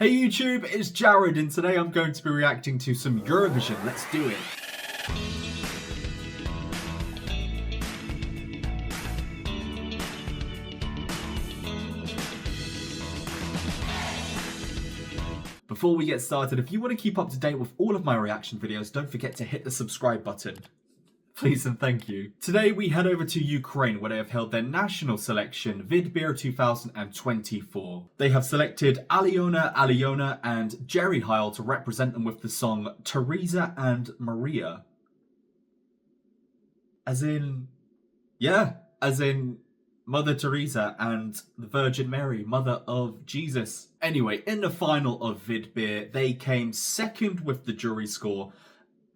Hey YouTube, it's Jaryd and today I'm going to be reacting to some Eurovision. Let's do it. Before we get started, if you want to keep up to date with all of my reaction videos, don't forget to hit the subscribe button. Please and thank you. Today we head over to Ukraine where they have held their national selection Vidbir 2024. They have selected Alyona Alyona and Jerry Heil to represent them with the song Teresa Maria. As in Mother Teresa and the Virgin Mary, Mother of Jesus. Anyway, in the final of Vidbir, they came second with the jury score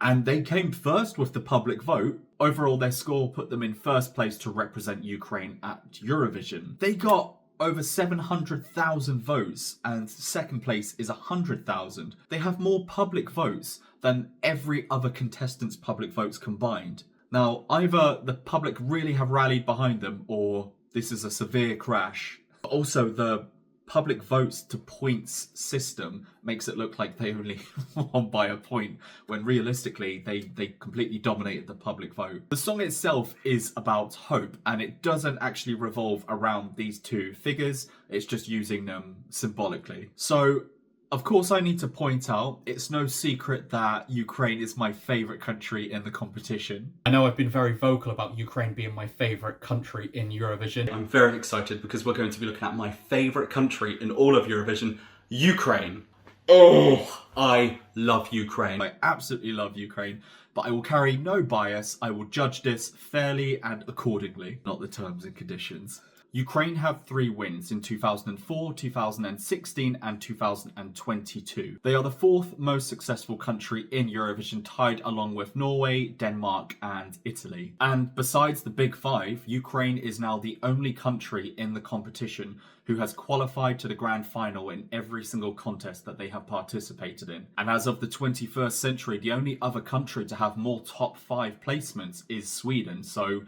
and they came first with the public vote. Overall, their score put them in first place to represent Ukraine at Eurovision. They got over 700,000 votes and second place is 100,000. They have more public votes than every other contestant's public votes combined. Now, either the public really have rallied behind them or this is a severe crash. But also, the public votes to points system makes it look like they only won by a point, when realistically they completely dominated the public vote. The song itself is about hope, and it doesn't actually revolve around these two figures, it's just using them symbolically. So, of course, I need to point out, it's no secret that Ukraine is my favourite country in the competition. I know I've been very vocal about Ukraine being my favourite country in Eurovision. I'm very excited because we're going to be looking at my favourite country in all of Eurovision, Ukraine. Oh, I love Ukraine. I absolutely love Ukraine, but I will carry no bias. I will judge this fairly and accordingly, not the terms and conditions. Ukraine have 3 wins in 2004, 2016 and 2022. They are the 4th most successful country in Eurovision, tied along with Norway, Denmark and Italy. And besides the big 5, Ukraine is now the only country in the competition who has qualified to the grand final in every single contest that they have participated in. And as of the 21st century, the only other country to have more top 5 placements is Sweden. So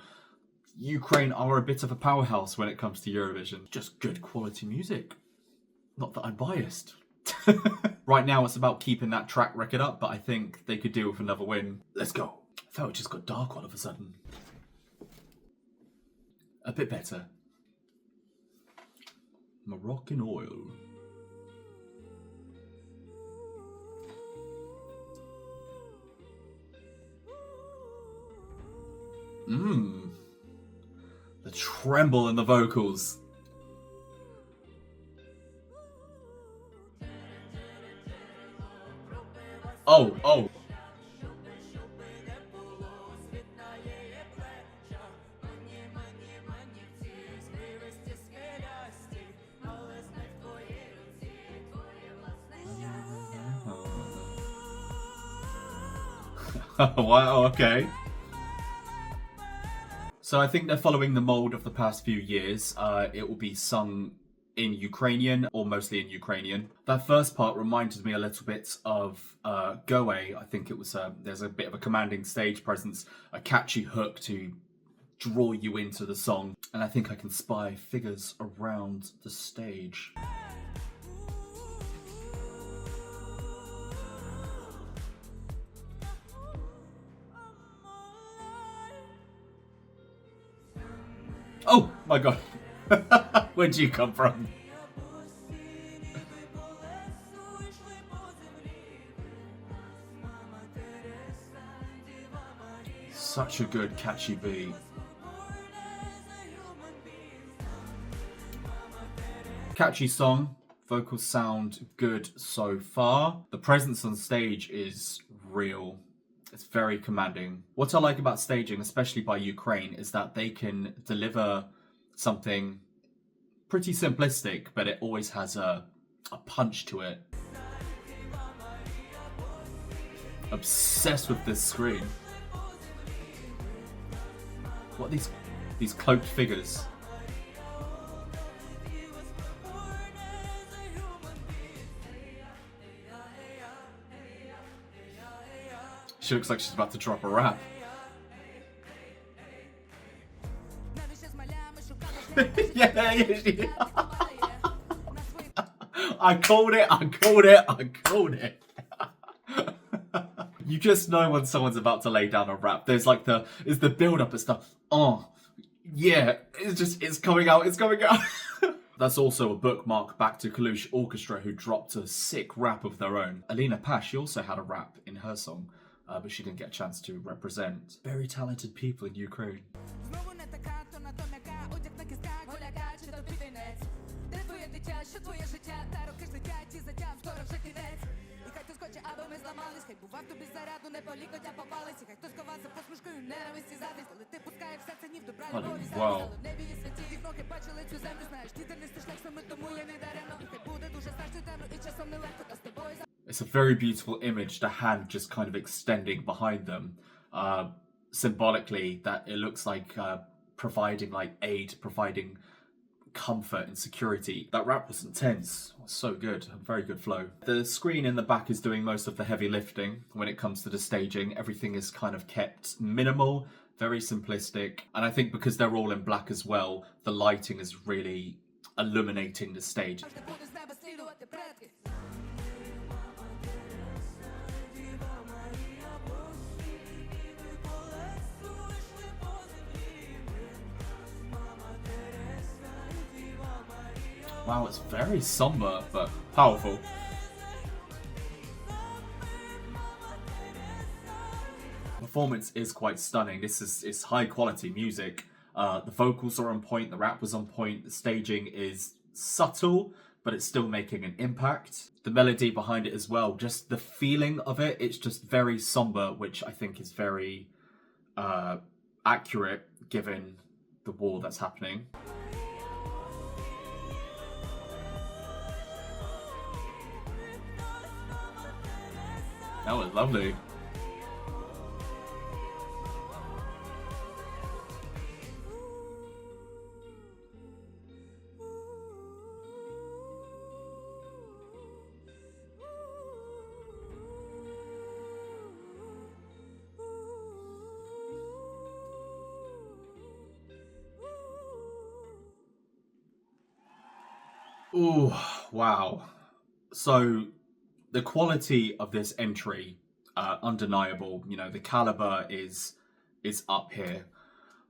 Ukraine are a bit of a powerhouse when it comes to Eurovision. Just good quality music. Not that I'm biased. Right now it's about keeping that track record up, but I think they could do with another win. Let's go. I felt it just got dark all of a sudden. A bit better. Moroccan oil. The tremble in the vocals. Oh. Wow, okay. So I think they're following the mold of the past few years. It will be sung in Ukrainian, or mostly in Ukrainian. That first part reminded me a little bit of Go Away. I think it was, there's a bit of a commanding stage presence, a catchy hook to draw you into the song. And I think I can spy figures around the stage. Oh my god. Where'd you come from? Such a good catchy beat. Catchy song. Vocals sound good so far. The presence on stage is real. It's very commanding. What I like about staging, especially by Ukraine, is that they can deliver something pretty simplistic, but it always has a punch to it. Obsessed with this screen. What are these cloaked figures? She looks like she's about to drop a rap. yeah, she... I called it, I called it, I called it. You just know when someone's about to lay down a rap. There's like it's the build up and stuff. Oh, yeah, it's coming out, it's coming out. That's also a bookmark back to Kalush Orchestra, who dropped a sick rap of their own. Alina Pash, she also had a rap in her song, but she didn't get a chance to represent. Very talented people in Ukraine. Wow. It's a very beautiful image, the hand just kind of extending behind them. Symbolically, that it looks like providing like aid, providing comfort and security. That rap was intense. It was so good. A very good flow. The screen in the back is doing most of the heavy lifting when it comes to the staging. Everything is kind of kept minimal, very simplistic. And I think because they're all in black as well, the lighting is really illuminating the stage. Wow, it's very somber, but powerful. Performance is quite stunning. It's high quality music. The vocals are on point, the rap was on point, the staging is subtle, but it's still making an impact. The melody behind it as well, just the feeling of it, it's just very somber, which I think is very accurate given the war that's happening. That was lovely. Ooh, wow. So the quality of this entry, undeniable. You know, the caliber is up here,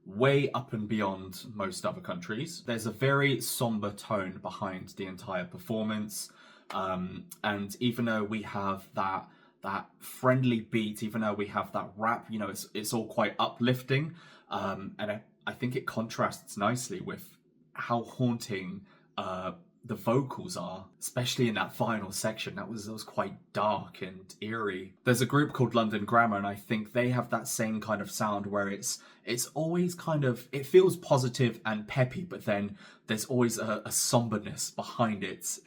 way up and beyond most other countries. There's a very somber tone behind the entire performance, and even though we have that friendly beat, even though we have that rap, you know, it's all quite uplifting, and I think it contrasts nicely with how haunting the vocals are, especially in that final section. That was quite dark and eerie. There's a group called London Grammar, and I think they have that same kind of sound where it's always kind of, it feels positive and peppy, but then there's always a somberness behind it,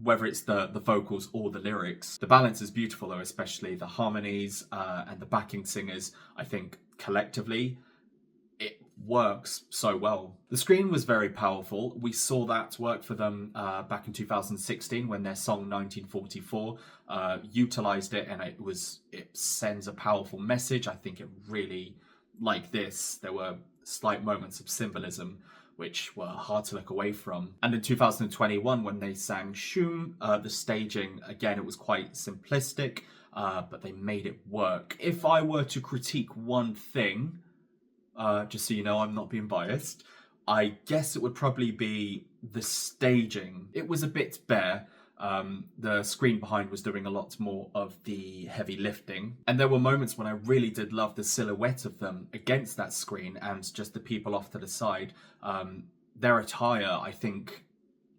whether it's the vocals or the lyrics. The balance is beautiful though, especially the harmonies and the backing singers. I think collectively it works so well. The screen was very powerful. We saw that work for them back in 2016 when their song 1944 utilized it, and it sends a powerful message. I think it really, like this, there were slight moments of symbolism which were hard to look away from. And in 2021 when they sang Shum, the staging, again, it was quite simplistic, but they made it work. If I were to critique one thing, just so you know, I'm not being biased, I guess it would probably be the staging. It was a bit bare. The screen behind was doing a lot more of the heavy lifting. And there were moments when I really did love the silhouette of them against that screen and just the people off to the side. Their attire, I think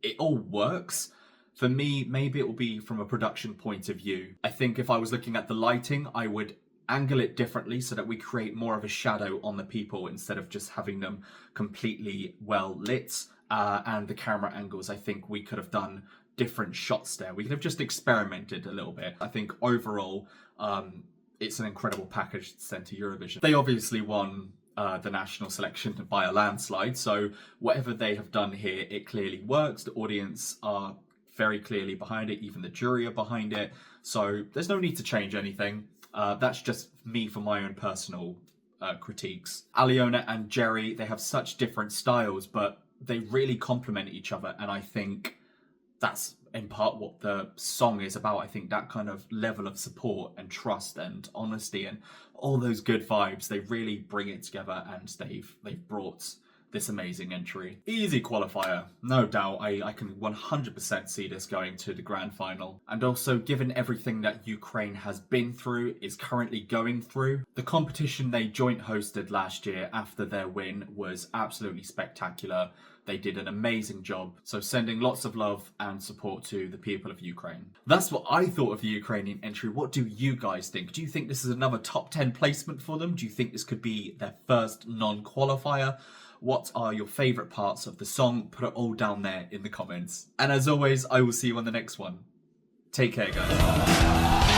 it all works. For me, maybe it will be from a production point of view. I think if I was looking at the lighting, I would angle it differently so that we create more of a shadow on the people instead of just having them completely well lit. And the camera angles, I think we could have done different shots there. We could have just experimented a little bit. I think overall, it's an incredible package to send to Eurovision. They obviously won the national selection by a landslide, so whatever they have done here, it clearly works. The audience are very clearly behind it, even the jury are behind it, so there's no need to change anything. That's just me for my own personal critiques. Alyona and Jerry, they have such different styles, but they really complement each other, and I think that's in part what the song is about. I think that kind of level of support and trust and honesty and all those good vibes, they really bring it together, and they've brought this amazing entry. Easy qualifier, no doubt. I can 100% see this going to the grand final. And also, given everything that Ukraine has been through, is currently going through, the competition they joint hosted last year after their win was absolutely spectacular. They did an amazing job. So sending lots of love and support to the people of Ukraine. That's what I thought of the Ukrainian entry. What do you guys think? Do you think this is another top 10 placement for them? Do you think this could be their first non-qualifier? What are your favourite parts of the song? Put it all down there in the comments. And as always, I will see you on the next one. Take care, guys.